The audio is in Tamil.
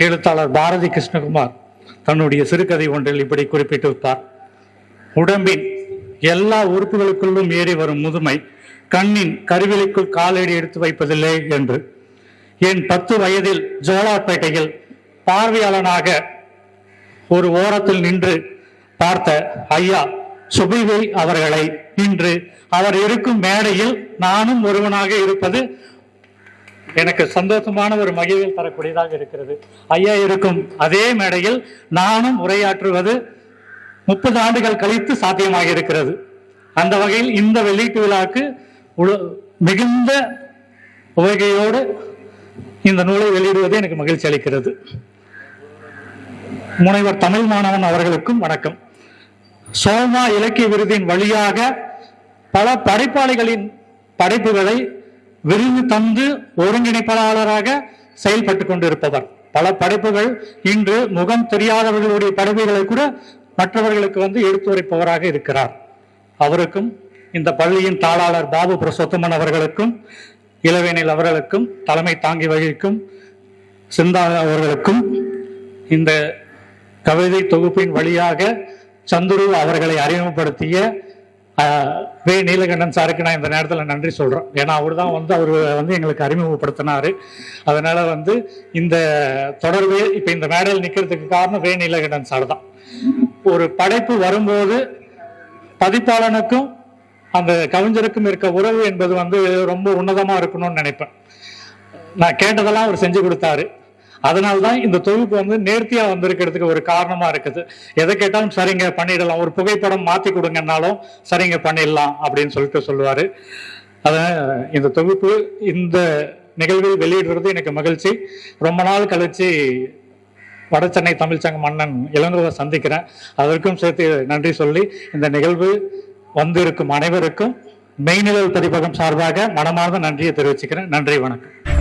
எழுத்தாளர் பாரதி கிருஷ்ணகுமார் தன்னுடைய சிறுகதை ஒன்றில் இப்படி குறிப்பிட்டிருப்பார். உடம்பின் எல்லா உறுப்புகளுக்குள்ளும் ஏறி வரும் முதுமை கண்ணின் கருவிலைக்குள் காலடி எடுத்து வைப்பதில்லை என்று. என் 10 வயதில் ஜோலார்பேட்டையில் பார்வையாளனாக ஒரு ஓரத்தில் நின்று பார்த்த ஐயா சுபைவை அவர்களை இன்று அவர் இருக்கும் மேடையில் நானும் ஒருவனாக இருப்பது எனக்கு சந்தோஷமான ஒரு மகிழ்வில் தரக்கூடியதாக இருக்கிறது. ஐயா இருக்கும் அதே மேடையில் நானும் உரையாற்றுவது 30 ஆண்டுகள் கழித்து சாத்தியமாக இருக்கிறது. அந்த வகையில் இந்த வெளியீட்டு விழாக்கு மிகுந்த உவகையோடு இந்த நூலை வெளியிடுவது எனக்கு மகிழ்ச்சி அளிக்கிறது. முனைவர் தமிழ் மாணவன் அவர்களுக்கும் வணக்கம். சோமா இலக்கிய விருதின் வழியாக பல படைப்பாளிகளின் படைப்புகளை விருது தந்து ஒருங்கிணைப்பாளராக செயல்பட்டு கொண்டிருப்பவர். பல படைப்புகள் இன்று முகம் தெரியாதவர்களுடைய படைப்புகளை கூட மற்றவர்களுக்கு எடுத்துரைப்பவராக இருக்கிறார். அவருக்கும் இந்த பள்ளியின் தாளாளர் பாபு பிரசோத்தமன் அவர்களுக்கும் இளவேனில் அவர்களுக்கும் தலைமை தாங்கி வகிக்கும் சிந்தா அவர்களுக்கும் இந்த கவிதை தொகுப்பின் வழியாக சந்துரு அவர்களை அறிமுகப்படுத்திய வே நீலகண்டன் சாருக்கு நான் இந்த நேரத்தில் நன்றி சொல்கிறேன். ஏன்னா அவர் தான் அவர் எங்களுக்கு அறிமுகப்படுத்தினார். அதனால் இந்த தொடர்பு இப்போ இந்த மேடையில் நிற்கிறதுக்கு காரணம் வே நீலகண்டன் சார் தான். ஒரு படைப்பு வரும்போது பதிப்பாளனுக்கும் அந்த கவிஞருக்கும் இருக்க உறவு என்பது ரொம்ப உன்னதமாக இருக்கணும்னு நினைப்பேன். நான் கேட்டதெல்லாம் அவர் செஞ்சு கொடுத்தாரு. அதனால்தான் இந்த தொகுப்பு நேர்த்தியா வந்திருக்கிறதுக்கு ஒரு காரணமா இருக்குது. எதை கேட்டாலும் சரிங்க பண்ணிடலாம், ஒரு புகைப்படம் மாத்தி கொடுங்கன்னாலும் சரிங்க பண்ணிடலாம் அப்படின்னு சொல்லுவாரு. இந்த தொகுப்பு இந்த நிகழ்வில் வெளியிடுறது எனக்கு மகிழ்ச்சி. ரொம்ப நாள் கழிச்சு வடசென்னை தமிழ்ச்சங்க மன்னன் இளங்கோவை சந்திக்கிறேன். அதற்கும் சேர்த்து நன்றி சொல்லி இந்த நிகழ்வு வந்திருக்கும் அனைவருக்கும் மெய்நிழல் பதிப்பகம் சார்பாக மனமார்ந்த நன்றியை தெரிவிச்சுக்கிறேன். நன்றி, வணக்கம்.